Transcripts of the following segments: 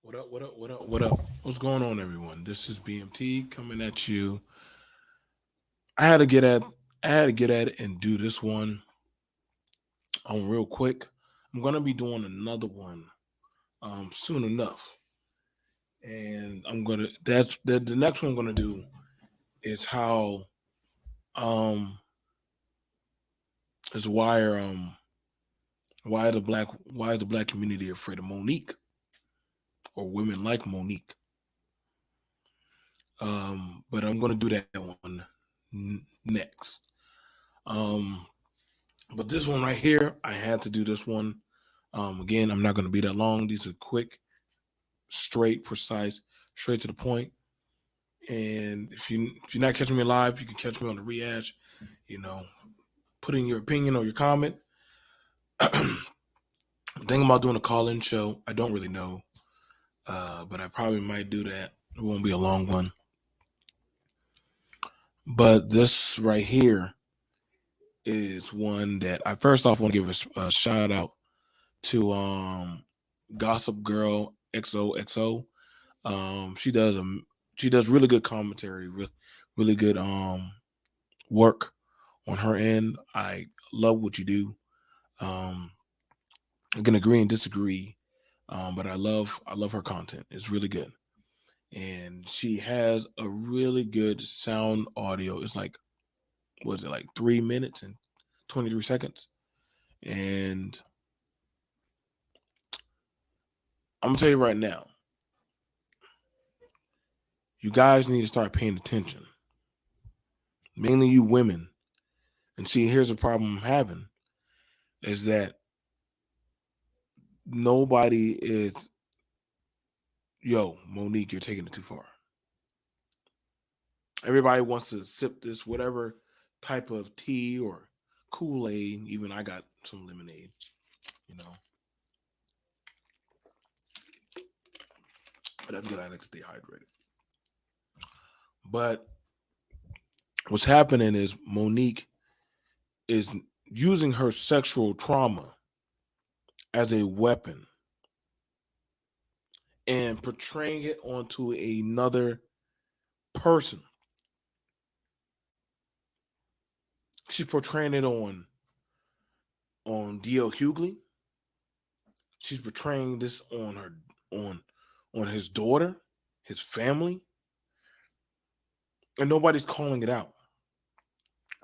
What up? What up? What up? What up? What's going on, everyone? This is BMT coming at you. I had to get at I had to get at it and do this one on real quick. I'm gonna be doing another one soon enough, and I'm gonna that's the next one I'm gonna do is how um is why is the black community afraid of Monique or women like Monique. But I'm gonna do that one next. Um, but this one right here, I had to do this one. Again, I'm not going to be that long. These are quick, straight, precise, straight to the point. And if you're not catching me live, you can catch me on the react. You know, put in your opinion or your comment. I'm thinking about doing a call-in show. I don't really know, but I probably might do that. It won't be a long one. But this right here is one that I first off want to give a shout out to Gossip Girl XOXO. She does really good commentary, really good work on her end. I love what you do. Um, I can agree and disagree, but I love her content. It's really good, and she has a really good sound audio. It's like was it like 3 minutes and 23 seconds, and I'm gonna tell you right now, you guys need to start paying attention. Mainly you women. And see, here's a problem I'm having is that nobody is, yo, Monique, you're taking it too far. Everybody wants to sip this whatever type of tea or Kool-Aid. Even I got some lemonade, you know. But that's good. I like to stay hydrated. But what's happening is Monique is using her sexual trauma as a weapon and portraying it onto another person. She's portraying it on D.L. Hughley. She's portraying this on on his daughter, his family, and nobody's calling it out.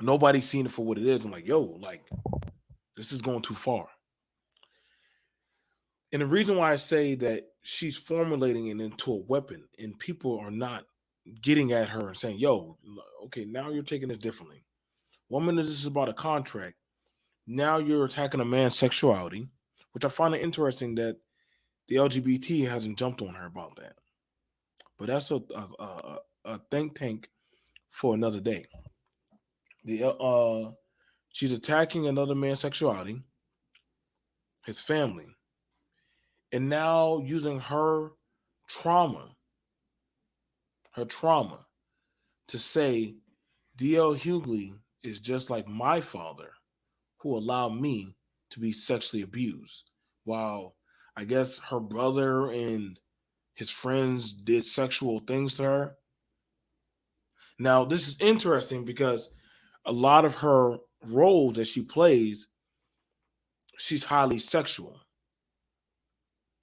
Nobody's seeing it for what it is. I'm like, yo, like this is going too far. And the reason why I say that she's formulating it into a weapon, and people are not getting at her and saying, yo, okay, now you're taking this differently. 1 minute this is about a contract. Now you're attacking a man's sexuality, which I find it interesting that the LGBT hasn't jumped on her about that. But that's a think tank for another day. The She's attacking another man's sexuality, his family, and now using trauma, her trauma, to say D.L. Hughley is just like my father, who allowed me to be sexually abused. While I guess her brother and his friends did sexual things to her. Now, this is interesting because a lot of her roles that she plays, she's highly sexual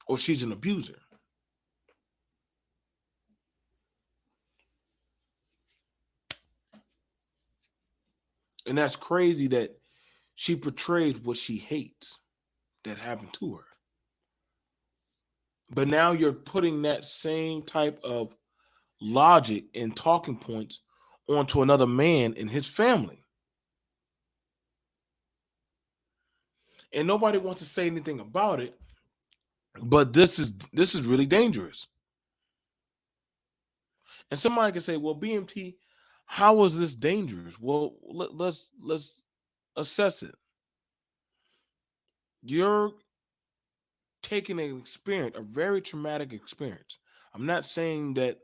or she's an abuser. And that's crazy that she portrays what she hates that happened to her. But now you're putting that same type of logic and talking points onto another man and his family. And nobody wants to say anything about it, but this is really dangerous. And somebody can say, "Well, BMT, how is this dangerous?" Well, let's assess it. You're taking an experience, a very traumatic experience. I'm not saying that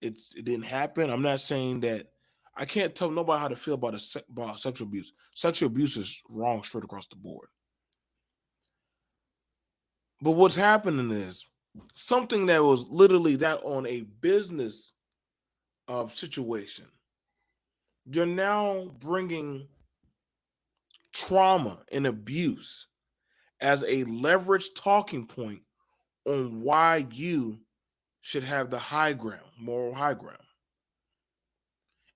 it didn't happen. I'm not saying that I can't tell nobody how to feel about about sexual abuse. Sexual abuse is wrong straight across the board. But what's happening is something that was literally that on a business situation, you're now bringing trauma and abuse as a leverage talking point on why you should have the high ground, moral high ground.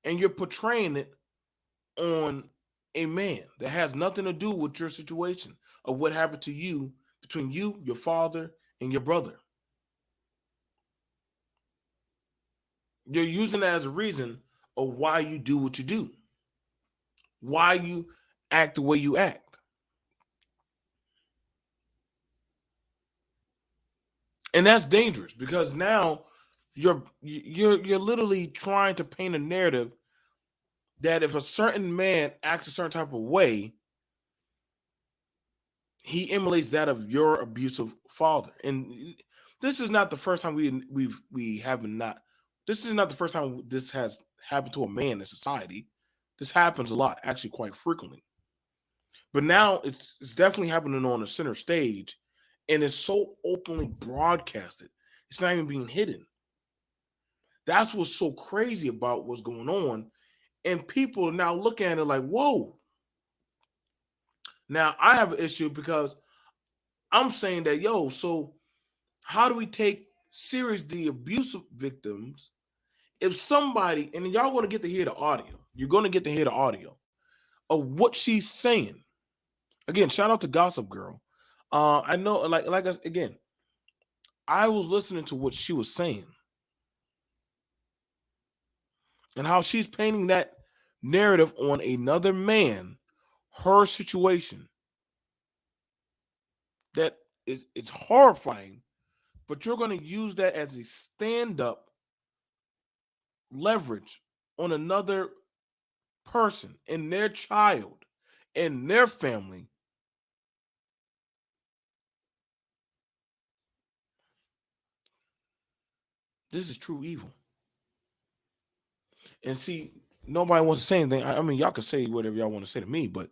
And you're portraying it on a man that has nothing to do with your situation of what happened to you between you, your father, and your brother. You're using it as a reason of why you do what you do, why you act the way you act. And that's dangerous because now you're literally trying to paint a narrative that if a certain man acts a certain type of way, he emulates that of your abusive father. And this is not the first time we haven't not. This is not the first time this has happened to a man in society. This happens a lot, actually, quite frequently. But now it's definitely happening on the center stage, and it's so openly broadcasted. It's not even being hidden. That's what's so crazy about what's going on, and people are now looking at it like, "Whoa!" Now I have an issue because I'm saying that, yo, so how do we take serious the abusive victims if somebody, and y'all going to get to hear the audio, you're going to get to hear the audio of what she's saying. Again, shout out to Gossip Girl. I know, again, I was listening to what she was saying and how she's painting that narrative on another man, her situation. That is, it's horrifying, but you're going to use that as a stand-up leverage on another person and their child and their family. This is true evil. And see, nobody wants to say anything. I mean, y'all can say whatever y'all want to say to me, but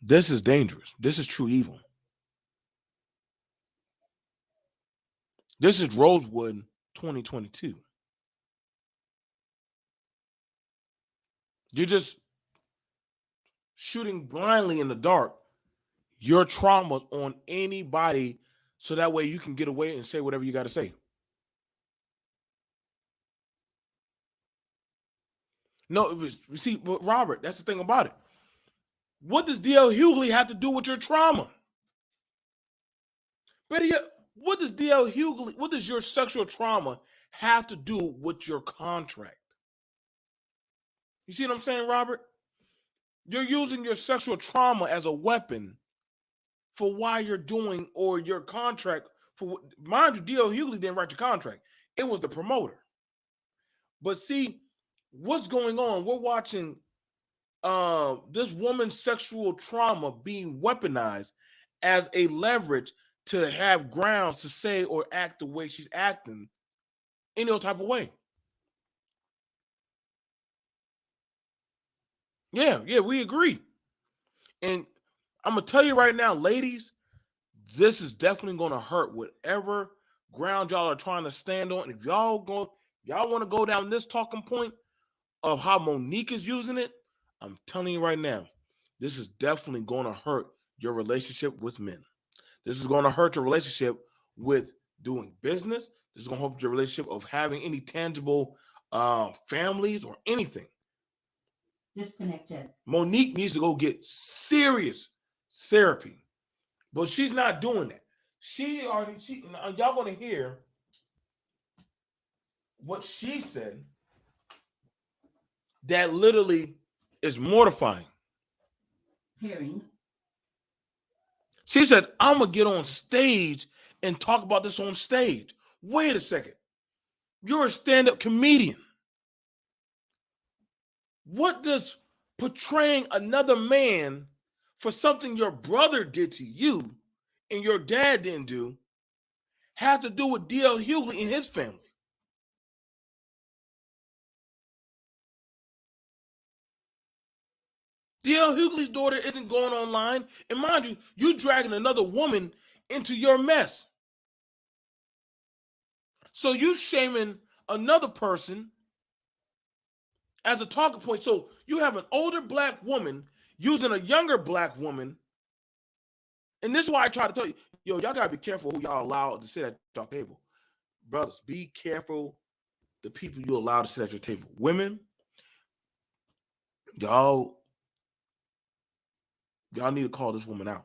this is dangerous. This is true evil. This is Rosewood 2022. You're just shooting blindly in the dark your traumas on anybody so that way you can get away and say whatever you got to say. No, it was, see, but Robert, that's the thing about it. What does DL Hughley have to do with your trauma? Better yet, what does DL Hughley, what does your sexual trauma have to do with your contract? You see what I'm saying, Robert? You're using your sexual trauma as a weapon for why you're doing or your contract. For mind you, DL Hughley didn't write your contract. It was the promoter. But see, what's going on? We're watching this woman's sexual trauma being weaponized as a leverage to have grounds to say or act the way she's acting any other type of way. Yeah, we agree. And I'm gonna tell you right now, ladies, this is definitely gonna hurt whatever ground y'all are trying to stand on. If y'all want to go down this talking point of how Monique is using it, I'm telling you right now, this is definitely gonna hurt your relationship with men. This is gonna hurt your relationship with doing business. This is gonna hurt your relationship of having any tangible families or anything. Disconnected. Monique needs to go get serious therapy, but she's not doing that. Y'all gonna hear what she said that literally is mortifying. Hearing. She said, I'm gonna get on stage and talk about this on stage. Wait a second. You're a stand-up comedian. What does portraying another man for something your brother did to you and your dad didn't do have to do with D.L. Hughley and his family? D.L. Hughley's daughter isn't going online. And mind you, you dragging another woman into your mess. So you shaming another person as a talking point. So you have an older black woman using a younger black woman. And this is why I try to tell you, yo, y'all gotta be careful who y'all allow to sit at your table. Brothers, be careful the people you allow to sit at your table. Women, y'all, y'all need to call this woman out.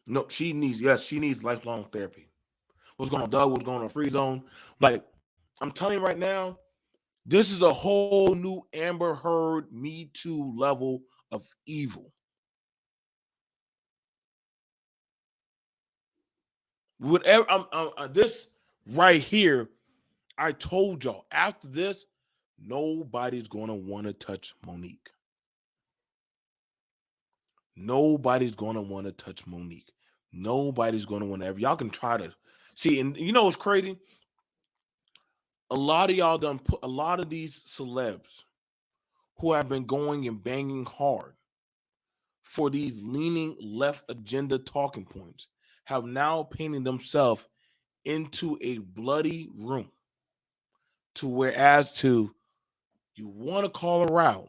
No, she needs lifelong therapy. What's going on, Doug? What's going on, Free Zone? Like, I'm telling you right now, this is a whole new Amber Heard, Me Too level of evil. Whatever, this right here, I told y'all, after this, nobody's going to want to touch Monique. Nobody's going to want to touch Monique. Nobody's going to want to ever. Y'all can try to see, and you know what's crazy? A lot of y'all done put a lot of these celebs who have been going and banging hard for these leaning left agenda talking points have now painted themselves into a bloody room to whereas to you want to call her out,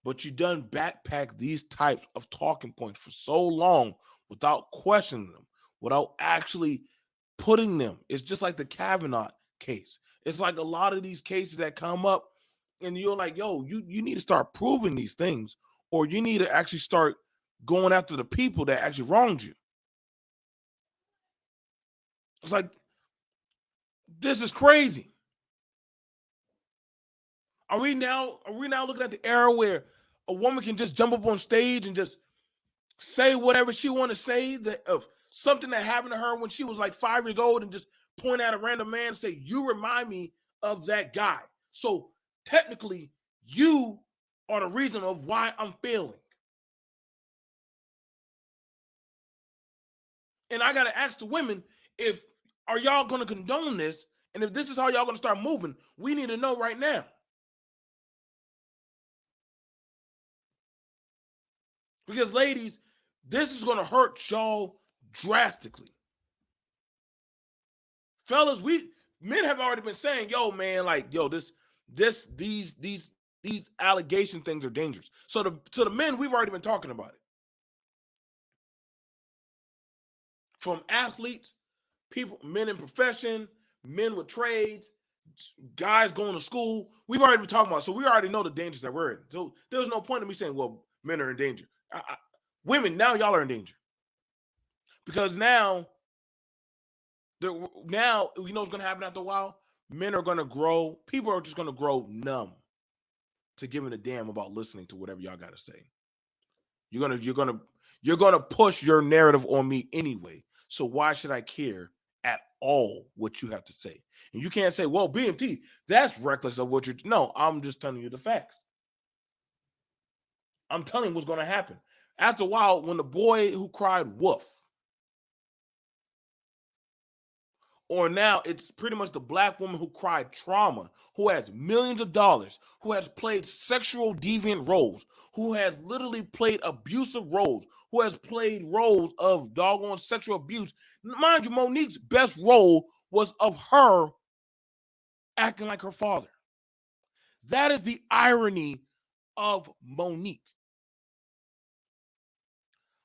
but you done backpack these types of talking points for so long without questioning them, without actually putting them. It's just like the Kavanaugh case. It's like a lot of these cases that come up, and you're like, yo, you need to start proving these things, or you need to actually start going after the people that actually wronged you. It's like, this is crazy. Are we now looking at the era where a woman can just jump up on stage and just say whatever she want to say that of something that happened to her when she was like 5 years old and just point at a random man and say, you remind me of that guy. So technically, you are the reason of why I'm failing. And I gotta ask the women, if are y'all gonna condone this? And if this is how y'all gonna start moving, we need to know right now. Because ladies, this is gonna hurt y'all drastically. Fellas, we men have already been saying, yo, man, like, yo, these allegation things are dangerous. So to the men, we've already been talking about it. From athletes, people, men in profession, men with trades, guys going to school. We've already been talking about it. So we already know the dangers that we're in. So there's no point in me saying, well, men are in danger. Women, now y'all are in danger. Because now you know what's going to happen after a while? Men are going to grow. People are just going to grow numb to giving a damn about listening to whatever y'all got to say. You're gonna push your narrative on me anyway. So why should I care at all what you have to say? And you can't say, well, BMT, that's reckless of what you're. No, I'm just telling you the facts. I'm telling you what's going to happen. After a while, when the boy who cried wolf, or now it's pretty much the black woman who cried trauma, who has millions of dollars, who has played sexual deviant roles, who has literally played abusive roles, who has played roles of doggone sexual abuse. Mind you, Monique's best role was of her acting like her father. That is the irony of Monique.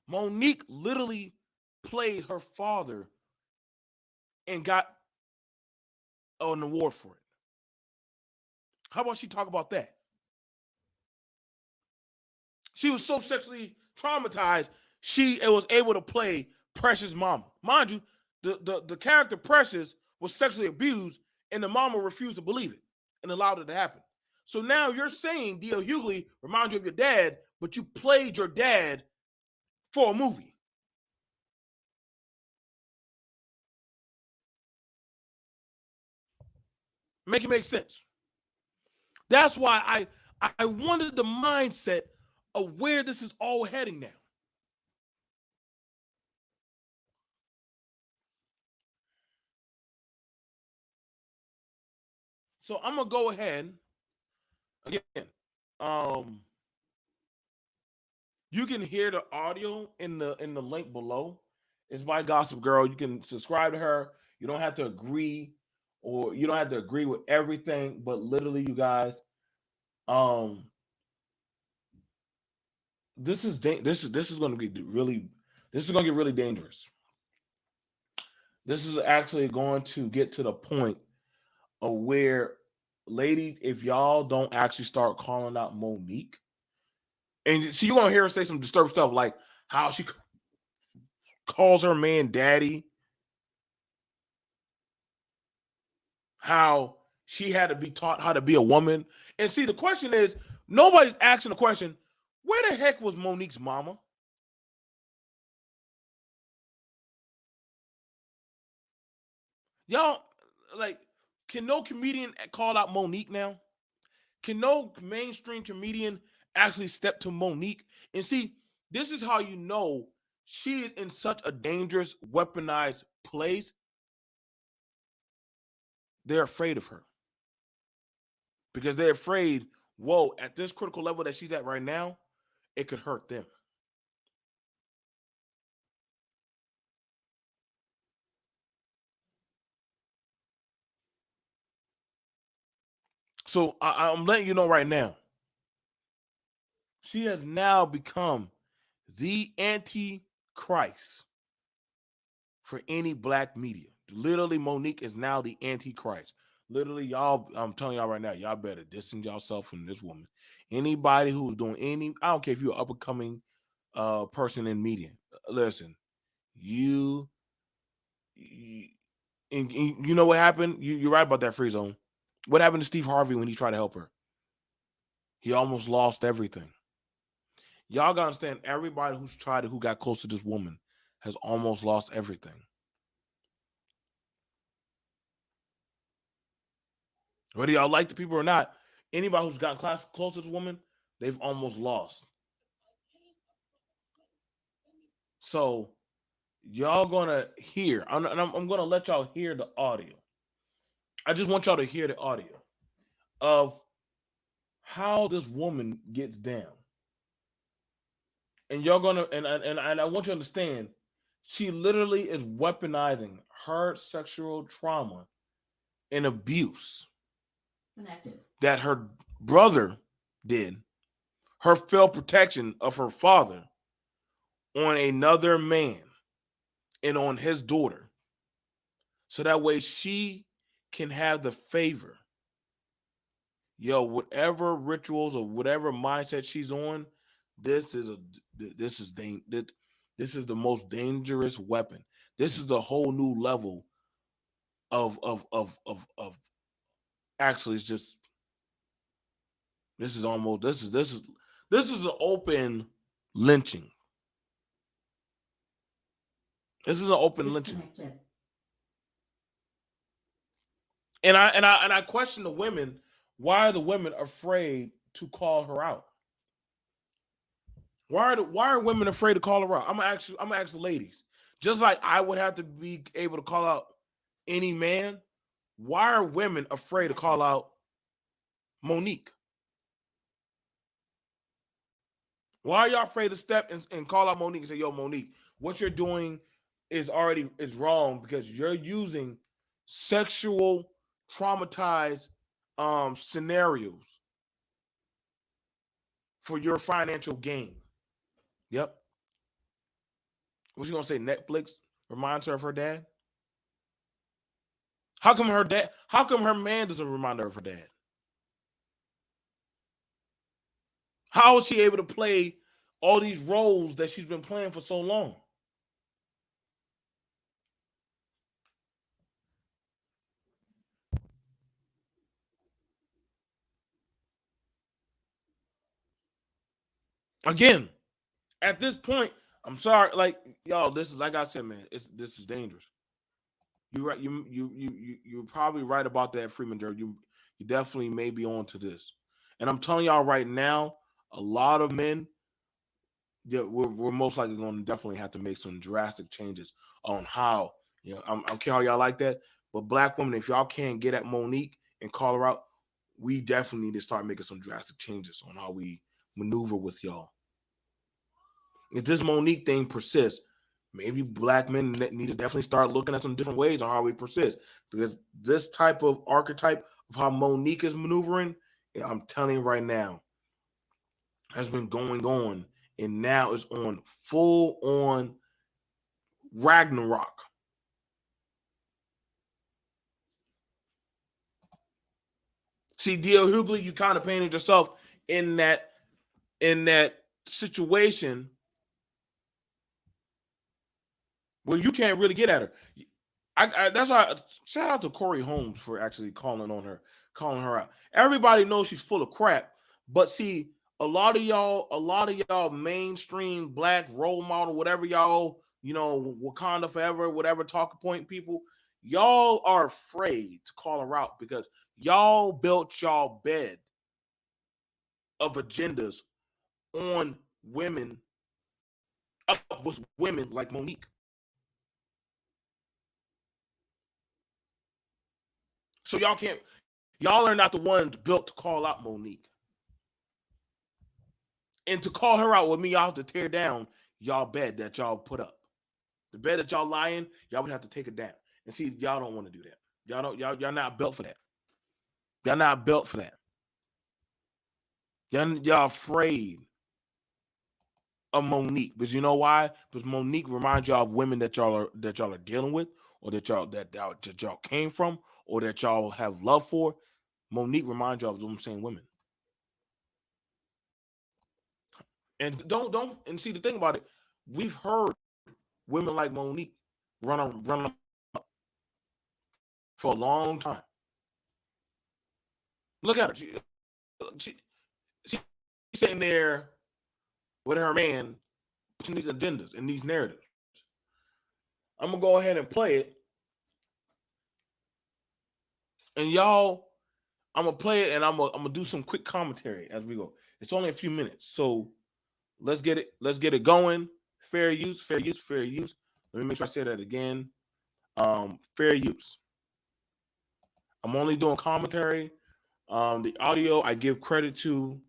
Monique literally played her father and got an award for it. How about she talk about that? She was so sexually traumatized, she was able to play Precious' mama. Mind you, the character Precious was sexually abused, and the mama refused to believe it and allowed it to happen. So now you're saying D.L. Hughley reminds you of your dad, but you played your dad for a movie. Make it make sense. That's why I wanted the mindset of where this is all heading now. So I'm gonna go ahead again. Um, you can hear the audio in the link below. It's my gossip girl. You can subscribe to her. You don't have to agree, or you don't have to agree with everything. But literally, you guys, um, this is going to be really, this is going to get really dangerous. This is actually going to get to the point of where, ladies, if y'all don't actually start calling out Monique, and see, you're gonna hear her say some disturbed stuff like how she calls her man daddy, how she had to be taught how to be a woman. And see, the question is, nobody's asking the question, where the heck was Monique's mama? Y'all, like, can no comedian call out Monique now? Can no mainstream comedian actually step to Monique? And see, this is how you know she is in such a dangerous, weaponized place. They're afraid of her because they're afraid, whoa, at this critical level that she's at right now, it could hurt them. So I'm letting you know right now, she has now become the antichrist for any black media. Literally, Monique is now the antichrist. Literally, y'all, I'm telling y'all right now, y'all better distance yourself from this woman. Anybody who's doing any, I don't care if you're an up and coming person in media. Listen, you, you and you know what happened? You're right about that, free zone. What happened to Steve Harvey when he tried to help her? He almost lost everything. Y'all gotta understand, everybody who's tried it, who got close to this woman, has almost lost everything. Whether y'all like the people or not, anybody who's gotten close to this woman, they've almost lost. So y'all gonna hear, I'm gonna let y'all hear the audio. I just want y'all to hear the audio of how this woman gets down. And y'all gonna and I want you to understand, she literally is weaponizing her sexual trauma and abuse that her brother did, her failed protection of her father on another man and on his daughter, so that way she can have the favor. Yo, whatever rituals or whatever mindset she's on, this is a this is this is the most dangerous weapon. This is the whole new level of actually, it's just, this is almost, this is an open lynching. This is an open lynching. And I question the women. Why are the women afraid to call her out? Why are women afraid to call her out? I'm gonna ask the ladies. Just like I would have to be able to call out any man, why are women afraid to call out Monique? Why are y'all afraid to step and call out Monique and say, yo, Monique, what you're doing is wrong because you're using sexual traumatized scenarios for your financial gain. Yep. What you gonna say? Netflix reminds her of her dad? How come her man doesn't remind her of her dad? How is she able to play all these roles that she's been playing for so long? Again, at this point, I'm sorry, like, y'all, this is, like I said, man, this is dangerous. You're right. You're probably right about that, Freeman Jerry. You definitely may be on to this. And I'm telling y'all right now, a lot of men, yeah, we're most likely going to definitely have to make some drastic changes on how, I don't care how y'all like that, but black women, if y'all can't get at Monique and call her out, we definitely need to start making some drastic changes on how we maneuver with y'all. If this Monique thing persists, maybe black men need to definitely start looking at some different ways on how we persist, because this type of archetype of how Monique is maneuvering, I'm telling you right now, has been going on, and now is on full on Ragnarok. See, D.L. Hughley, you kind of painted yourself in that situation where you can't really get at her. That's why shout out to Corey Holmes for actually calling her out. Everybody knows she's full of crap, but see, a lot of y'all mainstream black role model, whatever y'all, Wakanda forever, whatever talking point people, y'all are afraid to call her out because y'all built y'all bed of agendas on women, up with women like Monique. So y'all are not the ones built to call out Monique. And to call her out with me, y'all have to tear down y'all bed that y'all put up. The bed that y'all lie in, y'all would have to take it down. And see, y'all don't want to do that. Y'all not built for that. Y'all not built for that. Y'all afraid of Monique. Because you know why? Because Monique reminds y'all of women that y'all are dealing with, or that y'all came from, or that y'all have love for. Monique reminds y'all of them same women. And don't and see the thing about it, we've heard women like Monique run for a long time. Look at her. She's sitting there with her man pushing these agendas and these narratives. I'm gonna go ahead and play it. And y'all, I'm gonna play it and I'm gonna do some quick commentary as we go. It's only a few minutes. So let's get it going. Fair use. Let me make sure I say that again. Fair use. I'm only doing commentary. The audio, I give credit to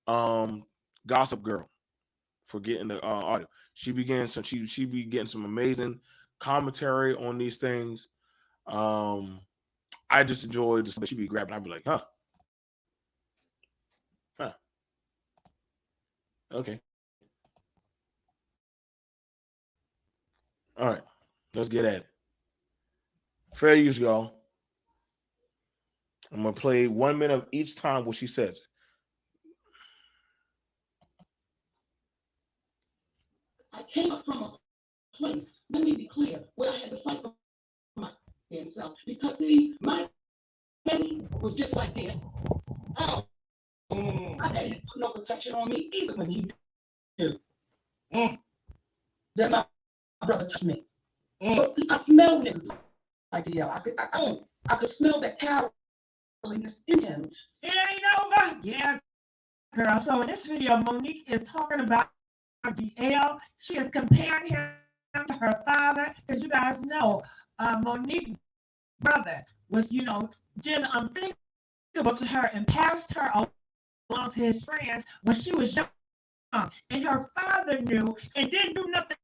Gossip Girl for getting the audio. She be getting some amazing commentary on these things. I just enjoy the stuff that she be grabbing. I'd be like, huh. Okay. All right. Let's get at it. Fair use, y'all. I'm gonna play 1 minute of each time what she says. I came up from a place, let me be clear, where I had to fight for myself. Because see, my daddy was just like that. My daddy didn't put no protection on me even when he did. Then my brother touched me. So see, I smell niggas like DL. I could smell that cowardliness in him. It ain't over. Yeah, girl. So in this video, Monique is talking about DL. She is comparing him to her father, because you guys know Monique's brother was, did unthinkable to her and passed her along to his friends when she was young. And her father knew and didn't do nothing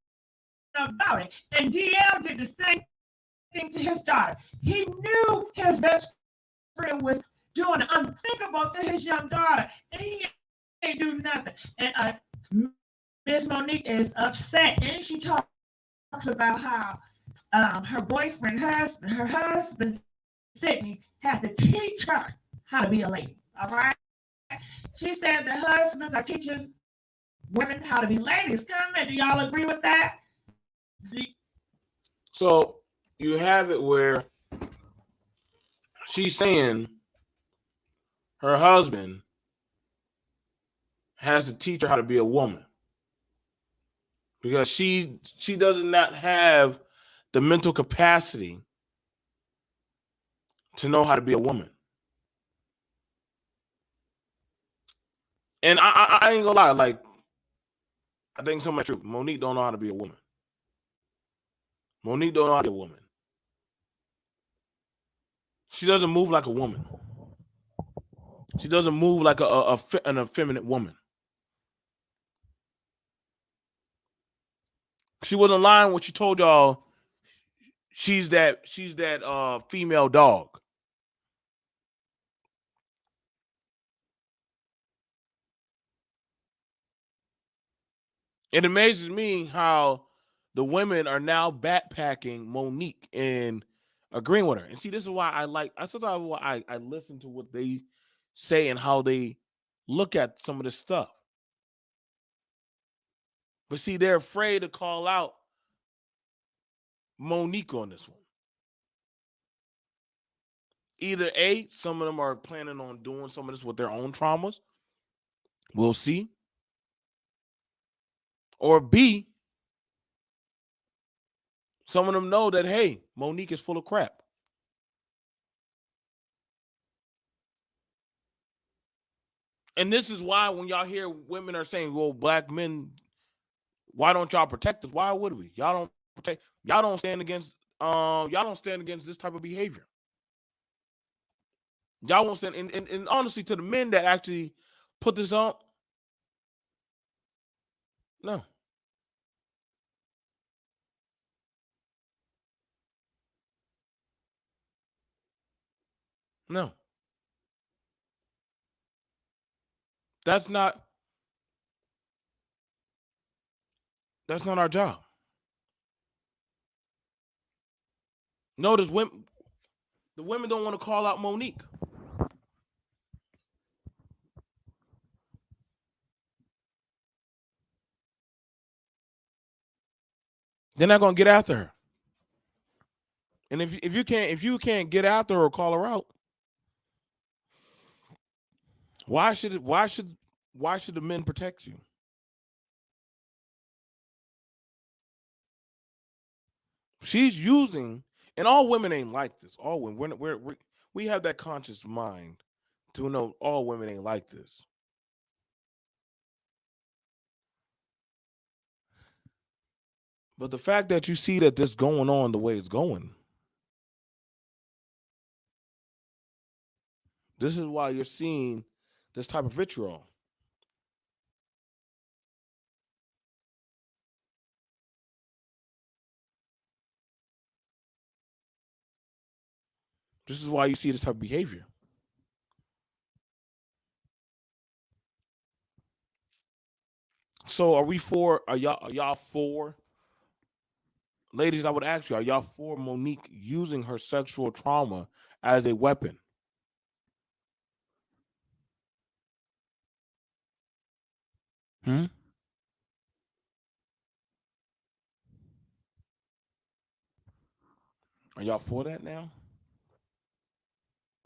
about it. And DL did the same thing to his daughter. He knew his best friend was doing unthinkable to his young daughter, and he ain't do nothing. And Miss Monique is upset, and she talks about how her husband, Sydney, had to teach her how to be a lady. All right. She said that husbands are teaching women how to be ladies. Comment. Do y'all agree with that? So you have it where she's saying her husband has to teach her how to be a woman, because she does not have the mental capacity to know how to be a woman. And I ain't gonna lie, like, I think so much true. Monique don't know how to be a woman. Monique don't know how to be a woman. She doesn't move like a woman. She doesn't move like an effeminate woman. She wasn't lying when she told y'all she's that female dog. It amazes me how the women are now backpacking Monique and agreeing with her. And see, this is why I sometimes why I listen to what they say and how they look at some of this stuff. But see, they're afraid to call out Monique on this one. Either A, some of them are planning on doing some of this with their own traumas. We'll see. Or B, some of them know that, hey, Monique is full of crap. And this is why when y'all hear women are saying, well, black men, why don't y'all protect us? Why would we? Y'all don't protect, y'all don't stand against this type of behavior. Y'all won't stand, and honestly, to the men that actually put this on, no. No. That's not our job. Notice the women don't want to call out Monique. They're not gonna get after her. And if you can't get after her or call her out, why should the men protect you? She's using, and all women ain't like this. All women, we have that conscious mind to know all women ain't like this. But the fact that you see that this going on the way it's going, this is why you're seeing this type of vitriol. This is why you see this type of behavior. So are y'all for, ladies, I would ask you, are y'all for Monique using her sexual trauma as a weapon? Hmm? Are y'all for that now?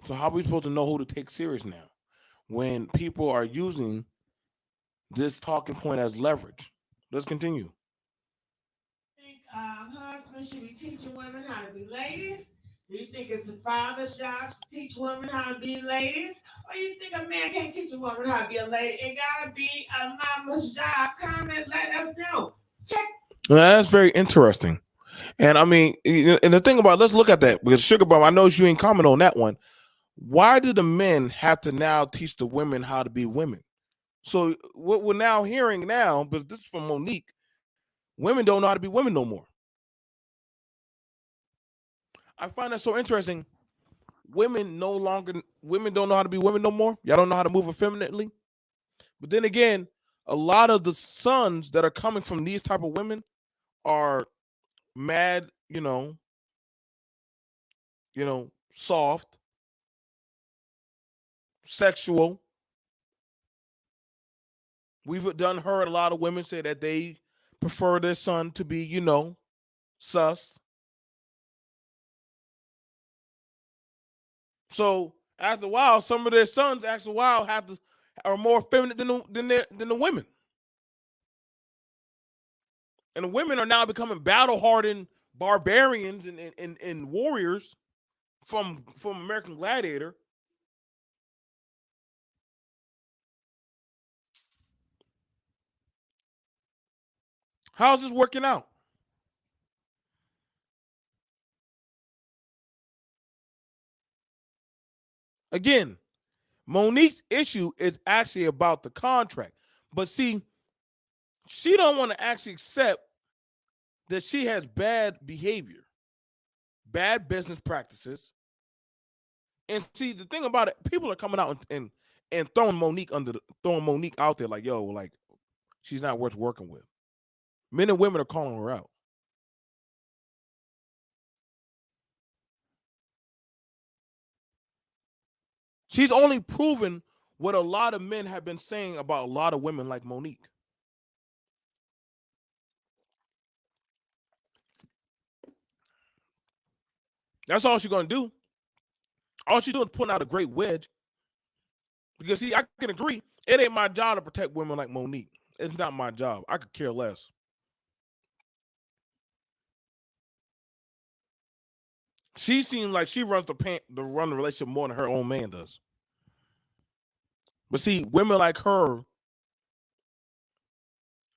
So how are we supposed to know who to take serious now when people are using this talking point as leverage? Let's continue. Think husbands should be teaching women how to be ladies? Do you think it's a father's job to teach women how to be ladies? Or you think a man can't teach a woman how to be a lady? It gotta be a mama's job. Comment, let us know. Check. Well, that's very interesting. And I mean, and the thing about, let's look at that, because Sugar Bomb, I know you ain't comment on that one. Why do the men have to now teach the women how to be women? So what we're now hearing now, but this is from Monique, women don't know how to be women no more. I find that so interesting. Women don't know how to be women no more. Y'all don't know how to move effeminately. But then again, a lot of the sons that are coming from these type of women are mad, soft, sexual. We've done heard a lot of women say that they prefer their son to be, sus. So after a while, some of their sons after a while are more feminine than the women. And the women are now becoming battle hardened barbarians and warriors from American Gladiator. How's this working out? Again, Monique's issue is actually about the contract. But see, she don't want to actually accept that she has bad behavior, bad business practices. And see, the thing about it, people are coming out and throwing Monique out there like, yo, like she's not worth working with. Men and women are calling her out. She's only proven what a lot of men have been saying about a lot of women like Monique. That's all she's gonna do. All she's doing is putting out a great wedge. Because see, I can agree, it ain't my job to protect women like Monique. It's not my job. I could care less. She seems like she runs the relationship more than her own man does. But see, women like her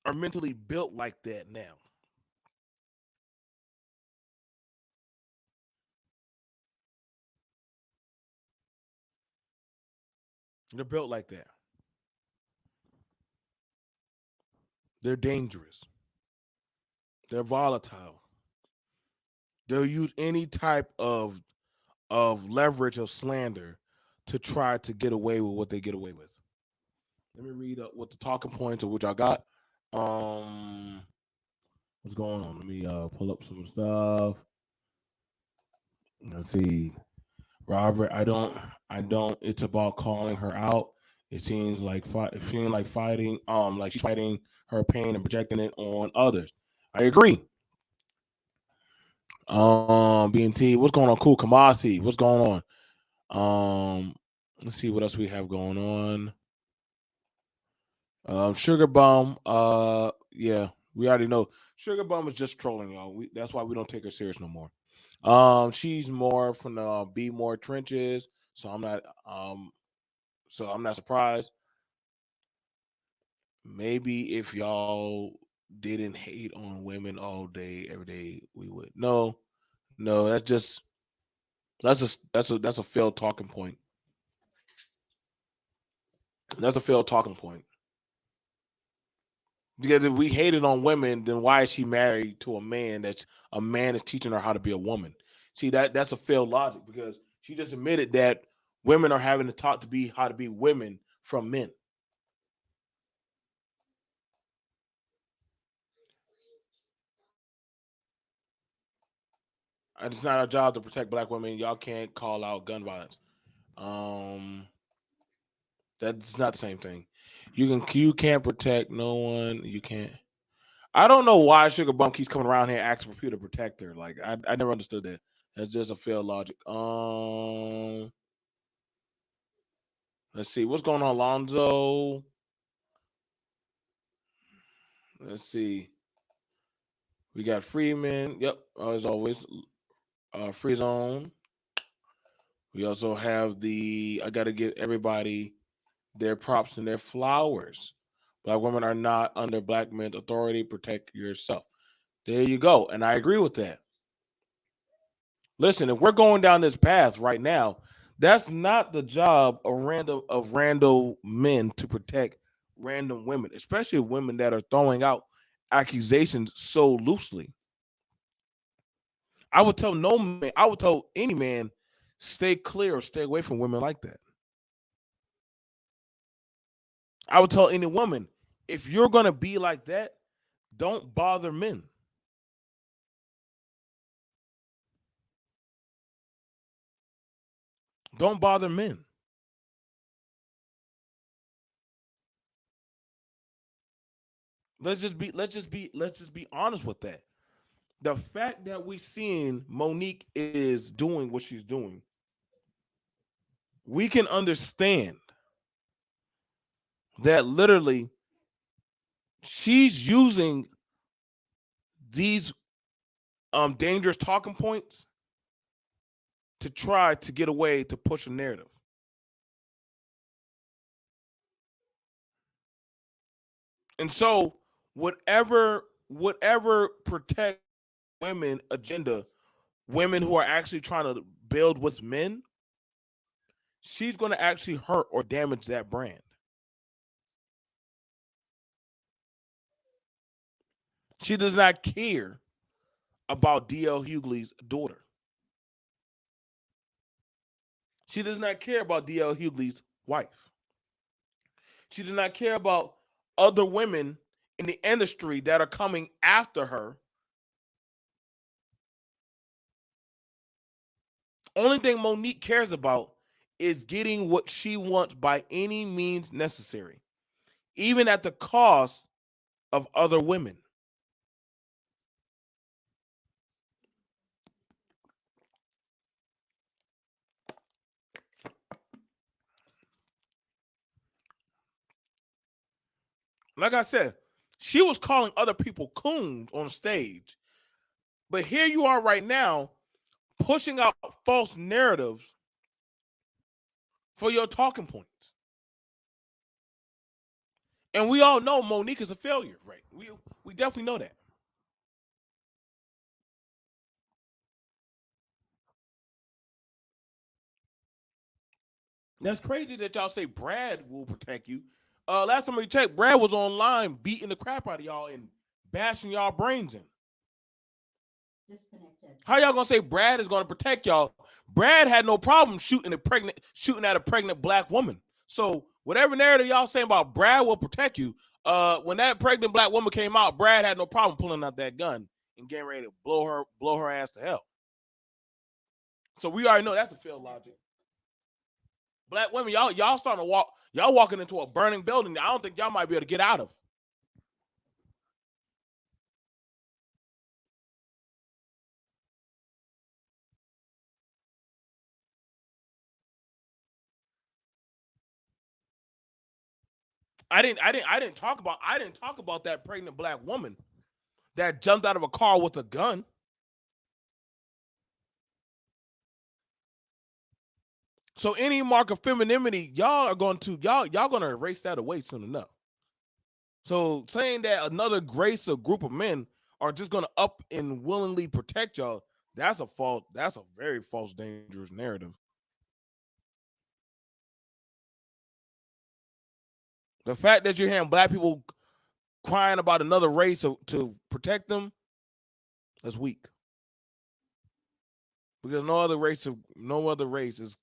are mentally built like that now. They're built like that. They're dangerous. They're volatile. They'll use any type of leverage or slander to try to get away with what they get away with. Let me read up what the talking points of which I got. What's going on? Let me pull up some stuff. Let's see. Robert, I don't. It's about calling her out. It seems like fighting, like she's fighting her pain and projecting it on others. I agree. BNT, what's going on? Cool, Kamasi, what's going on? Let's see what else we have going on. Sugar Bum, yeah, we already know Sugar Bum is just trolling y'all. That's why we don't take her serious no more. She's more from the Be More trenches, so I'm not surprised. Maybe if y'all didn't hate on women all day, every day, we would. No, that's a failed talking point. That's a failed talking point. Because if we hated on women, then why is she married to a man is teaching her how to be a woman? See, that's a failed logic because she just admitted that women are having to talk to be how to be women from men. And it's not our job to protect black women. Y'all can't call out gun violence. Um, that's not the same thing. You can't protect no one. You can't. I don't know why Sugar Bum keeps coming around here asking for people to protect her. Like I never understood that. That's just a failed logic. Let's see what's going on, Alonzo. Let's see. We got Freeman. Yep, as always, Free Zone. We also have I got to give everybody their props and their flowers. Black women are not under black men's authority. Protect yourself. There you go. And I agree with that. Listen, if we're going down this path right now, that's not the job of random men to protect random women, especially women that are throwing out accusations so loosely. I would tell no man, I would tell any man, stay clear or stay away from women like that. I would tell any woman, if you're gonna be like that, don't bother men. Don't bother men. Let's just be honest with that. The fact that we seeing Monique is doing what she's doing, we can understand that literally she's using these dangerous talking points to try to get away to push a narrative. And so whatever protect women agenda, women who are actually trying to build with men, she's going to actually hurt or damage that brand. She does not care about D.L. Hughley's daughter. She does not care about D.L. Hughley's wife. She does not care about other women in the industry that are coming after her. Only thing Monique cares about is getting what she wants by any means necessary, even at the cost of other women. Like I said, she was calling other people coons on stage, but here you are right now pushing out false narratives for your talking points. And we all know Monique is a failure, right? We definitely know that. That's crazy that y'all say Brad will protect you. Last time we checked, Brad was online beating the crap out of y'all and bashing y'all brains in. Disconnected. How y'all gonna say Brad is gonna protect y'all? Brad had no problem shooting at a pregnant black woman. So whatever narrative y'all saying about Brad will protect you, when that pregnant black woman came out, Brad had no problem pulling out that gun and getting ready to blow her ass to hell. So we already know that's the field logic. Black women, y'all starting to y'all walking into a burning building. I don't think y'all might be able to get out of. I didn't talk about that pregnant black woman that jumped out of a car with a gun. So any mark of femininity, y'all gonna erase that away soon enough. So saying that another race or group of men are just gonna up and willingly protect y'all, that's a very false, dangerous narrative. The fact that you're hearing black people crying about another race to protect them, that's weak. Because no other race is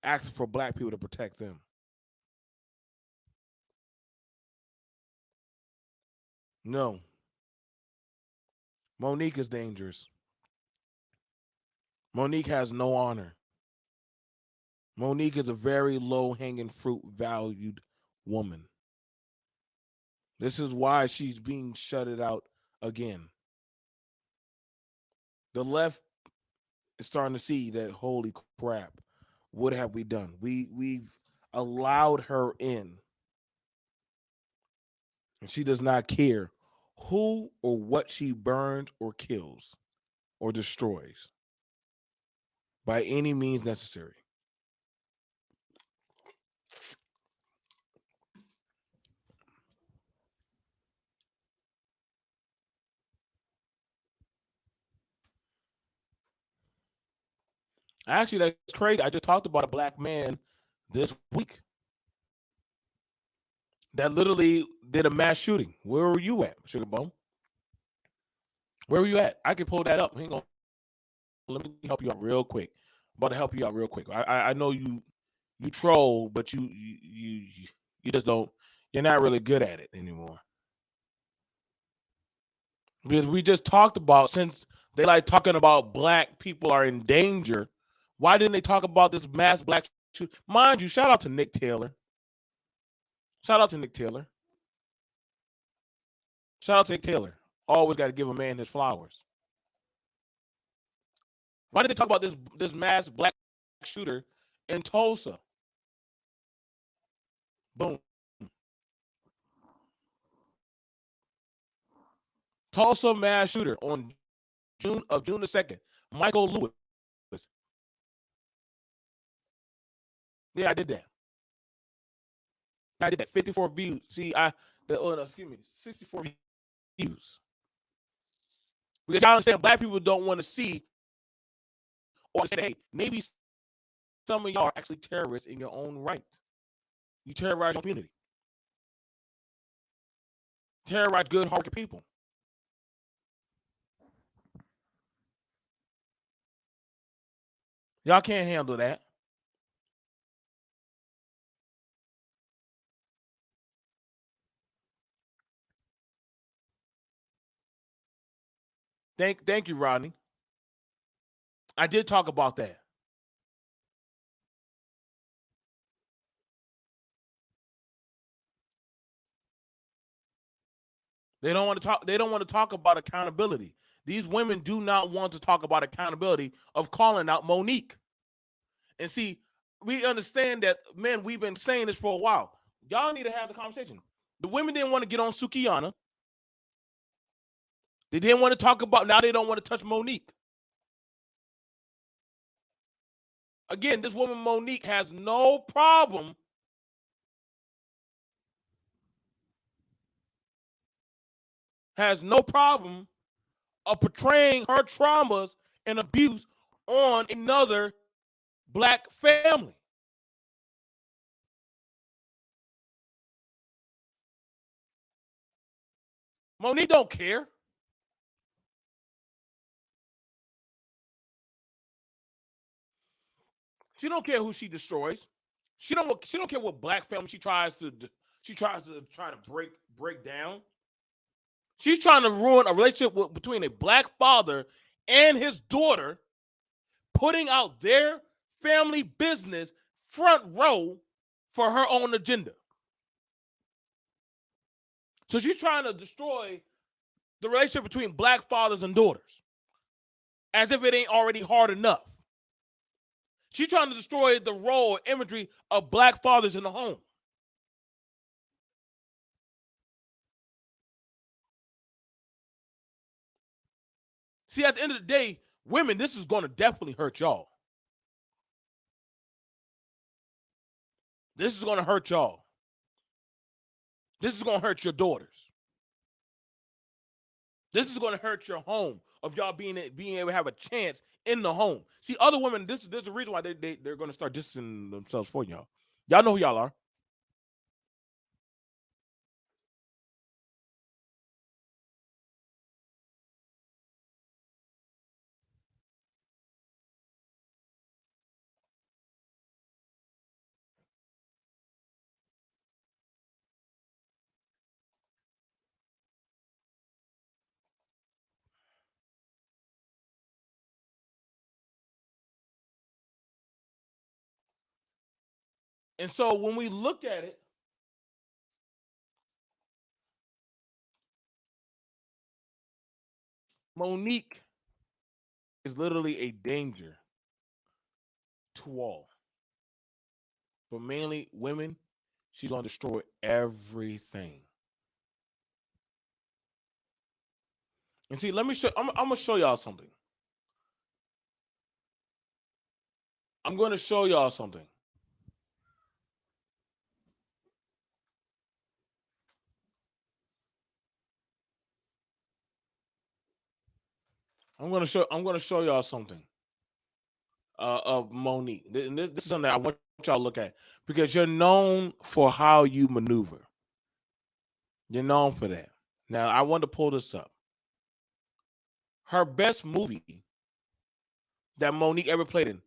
asking for black people to protect them. No. Monique is dangerous. Monique has no honor. Monique is a very low-hanging fruit valued woman. This is why she's being shutted out again. The left is starting to see that, holy crap, what have we done? We've allowed her in. And she does not care who or what she burns or kills or destroys by any means necessary. Actually, that's crazy. I just talked about a black man this week that literally did a mass shooting. Where were you at, Sugar Bone? Where were you at? I can pull that up. Hang on. Let me help you out real quick. I'm about to help you out real quick. I know you troll, but you just don't. You're not really good at it anymore. Because we just talked about, since they like talking about black people are in danger, why didn't they talk about this mass black shoot? Mind you, shout out to Nick Taylor. Shout out to Nick Taylor. Shout out to Nick Taylor. Always got to give a man his flowers. Why did they talk about this mass black shooter in Tulsa? Boom. Tulsa mass shooter on June the 2nd. Michael Lewis. Yeah, I did that. 54 views. See, excuse me, 64 views. Because y'all understand, black people don't want to see or say, hey, maybe some of y'all are actually terrorists in your own right. You terrorize your community. Terrorize good, hardworking people. Y'all can't handle that. Thank you, Rodney. I did talk about that. They don't want to talk. They don't want to talk about accountability. These women do not want to talk about accountability of calling out Monique. And see, we understand that, man, we've been saying this for a while. Y'all need to have the conversation. The women didn't want to get on Sukiyana. They didn't want to talk about, now they don't want to touch Monique. Again, this woman Monique has no problem of portraying her traumas and abuse on another black family. Monique don't care. She don't care who she destroys. She don't care what black family she tries to break down. She's trying to ruin a relationship between a black father and his daughter, putting out their family business front row for her own agenda. So she's trying to destroy the relationship between black fathers and daughters, as if it ain't already hard enough. She's trying to destroy the role or imagery of black fathers in the home. See, at the end of the day, women, this is going to definitely hurt y'all. This is going to hurt y'all. This is going to hurt your daughters. This is going to hurt your home of y'all being able to have a chance in the home. See, other women, there's a reason why they're going to start distancing themselves for y'all. Y'all know who y'all are. And so when we look at it, Monique is literally a danger to all. But mainly women, she's going to destroy everything. And see, let me show. I'm going to show y'all something. I'm going to show y'all something. I'm going to show y'all something of Monique. This is something I want y'all to look at, because you're known for how you maneuver. You're known for that. Now, I want to pull this up. Her best movie that Monique ever played in.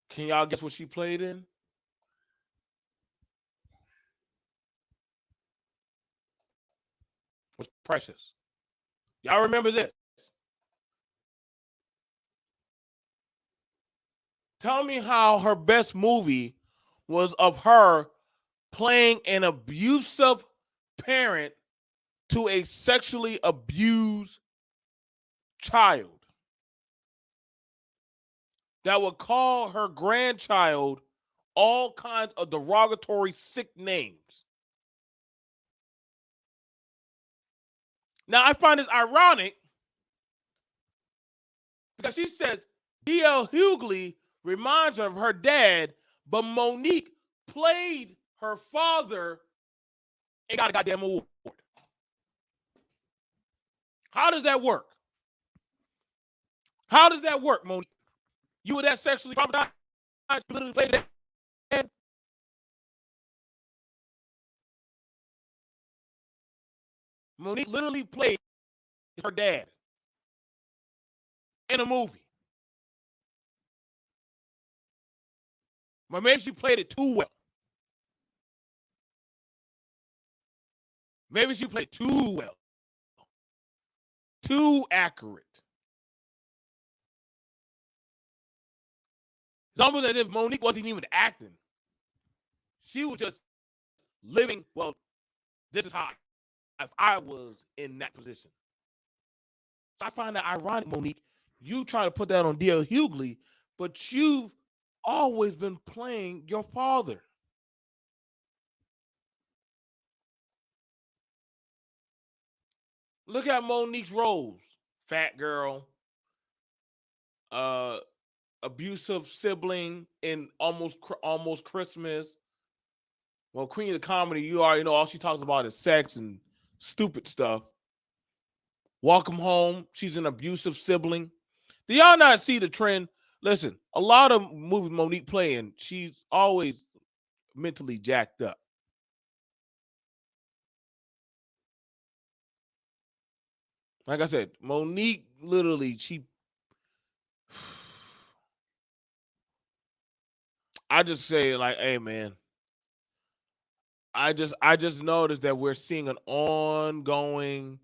Can y'all guess what she played in? Was Precious. Y'all remember this? Tell me how her best movie was of her playing an abusive parent to a sexually abused child that would call her grandchild all kinds of derogatory, sick names. Now, I find this ironic because she says D.L. Hughley reminds her of her dad, but Monique played her father and got a goddamn award. How does that work? How does that work, Monique? You were that sexually traumatized? You literally played that dad? Monique literally played her dad in a movie. But maybe she played it too well. Maybe she played too well. Too accurate. It's almost as if Monique wasn't even acting. She was just living, well, this is how if I was in that position. So I find that ironic, Monique. You try to put that on D.L. Hughley, but you've always been playing your father. Look at Monique's roles. Fat girl, uh, abusive sibling in almost Christmas. Well, Queen of Comedy, you already know all she talks about is sex and stupid stuff. Welcome Home, she's an abusive sibling. Do y'all not see the trend? Listen, a lot of movies Monique playing, she's always mentally jacked up. Like I said, Monique literally, I just say like, hey man, I just noticed that we're seeing an ongoing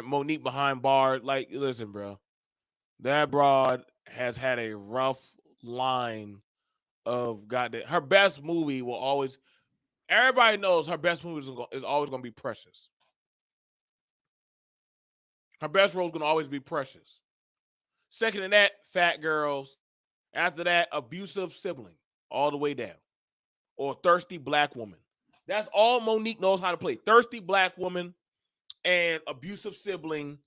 Monique behind bars. Like, listen, bro, that broad has had a rough line of goddamn. Her best movie will always. Everybody knows her best movie is always going to be Precious. Her best role is going to always be Precious. Second to that, Fat Girls. After that, Abusive Sibling, all the way down, or Thirsty Black Woman. That's all Monique knows how to play. Thirsty Black Woman and Abusive Sibling,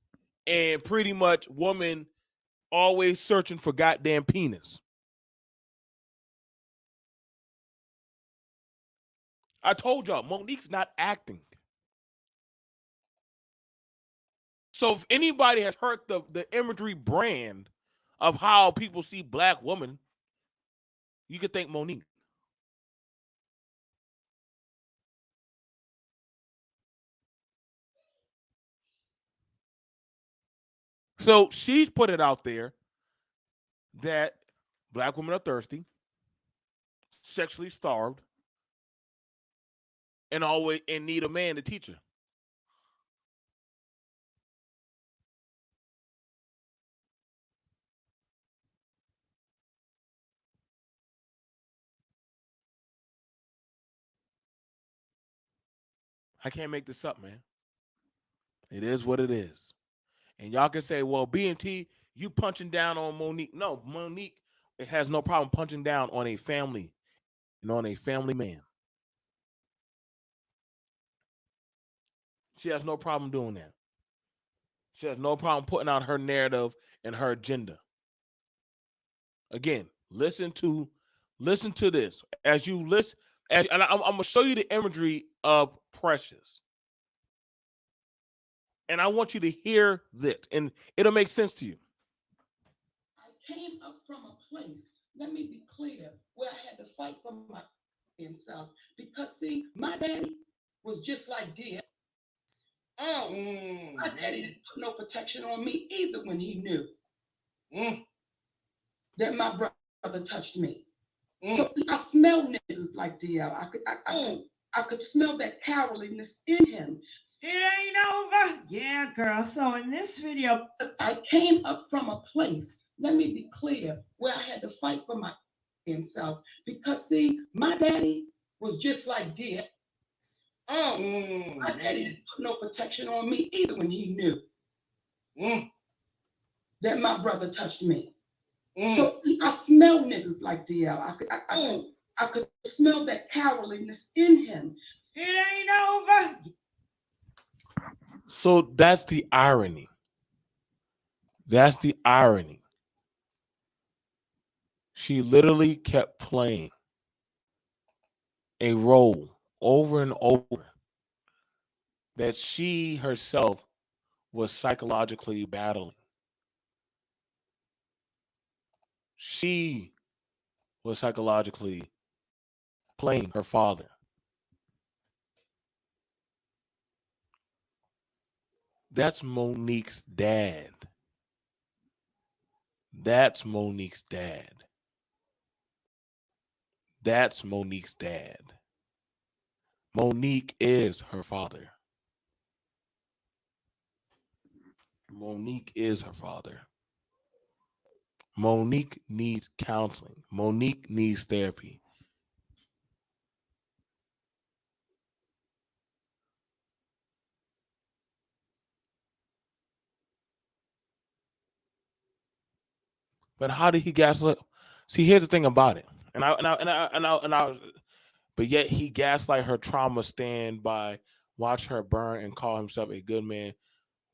and pretty much woman always searching for goddamn penis. I told y'all, Monique's not acting. So if anybody has heard the imagery brand of how people see black women, you could thank Monique. So she's put it out there that black women are thirsty, sexually starved, and always in need of a man to teach her. I can't make this up, man. It is what it is. And y'all can say, well, BMT, you punching down on Monique. No, Monique it has no problem punching down on a family and on a family man. She has no problem doing that. She has no problem putting out her narrative and her agenda. Again, listen to this as you listen. And I'm gonna show you the imagery of Precious, and I want you to hear this, and it'll make sense to you. I came up from a place, let me be clear, where I had to fight for my self. Because see, my daddy was just like dear. My daddy didn't put no protection on me either when he knew that my brother touched me. So see, I smell niggas like DL. I could smell that cowardliness in him. It ain't over. Yeah, girl. So in this video, I came up from a place, let me be clear, where I had to fight for my self. Because see, my daddy was just like dear. My daddy didn't put no protection on me either when he knew that my brother touched me. So see, I smell niggas like DL. I could smell that cowardliness in him. it ain't over. So that's the irony. That's the irony. She literally kept playing a role over and over that she herself was psychologically battling. She was psychologically playing her father. That's Monique's dad. That's Monique's dad. That's Monique's dad. Monique is her father. Monique is her father. Monique needs counseling. Monique needs therapy. But how did he gaslight? See, here's the thing about it, but yet he gaslight her trauma, stand by, watch her burn, and call himself a good man.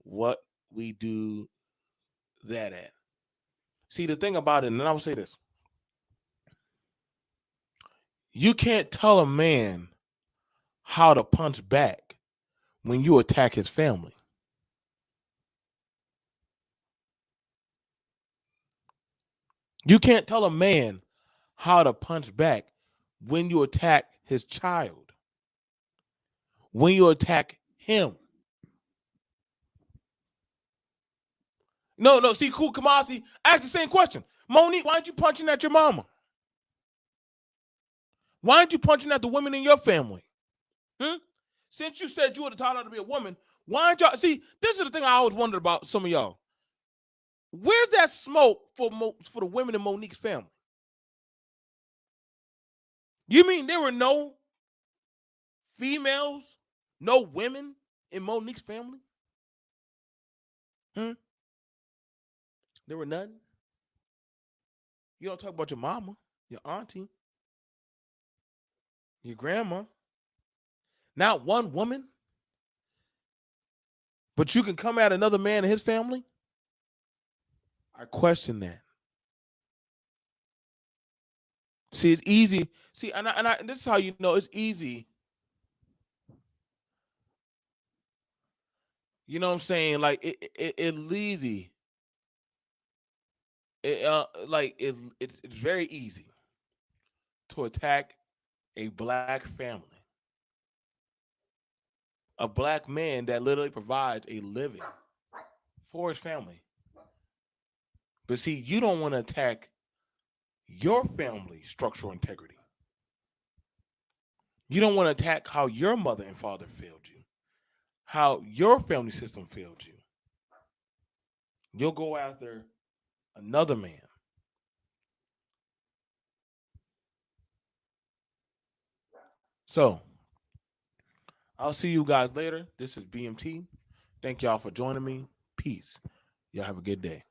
What we do that at? See, the thing about it, and I will say this: you can't tell a man how to punch back when you attack his family. You can't tell a man how to punch back when you attack his child, when you attack him. No, see, Cool Kamasi asked the same question. Monique, why aren't you punching at your mama? Why aren't you punching at the women in your family? Since you said you would have taught her to be a woman, why aren't y'all? See, this is the thing I always wondered about some of y'all. Where's that smoke for the women in Monique's family? You mean there were no females, no women in Monique's family? There were none. You don't talk about your mama, your auntie, your grandma. Not one woman. But you can come at another man and his family? I question that. See, it's easy. See, and this is how you know it's easy. You know what I'm saying? Like it's easy. It's very easy to attack a black family, a black man that literally provides a living for his family. But see, you don't want to attack your family's structural integrity. You don't want to attack how your mother and father failed you, how your family system failed you. You'll go after another man. So I'll see you guys later. This is BMT. Thank y'all for joining me. Peace. Y'all have a good day.